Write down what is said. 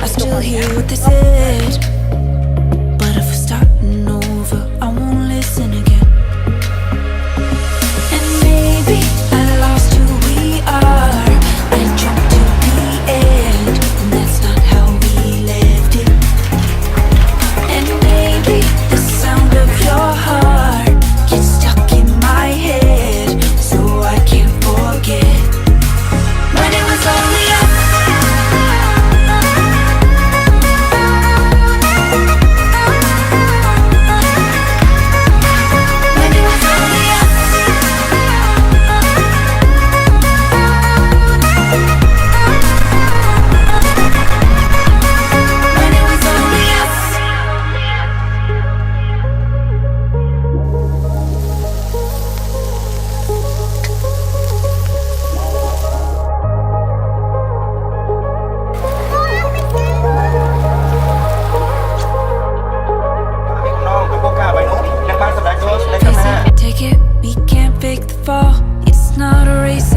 I still hear what they said. But if we're starting over, I won't listen again. And maybe I lost who we are. I jumped to the end, and that's not how we lived it. And maybe the sound of your heart gets stuck in my head, so I can't forget when it was only us. When it was only us. When it was only us. Face it, take it, we can't fake the fall. It's not a race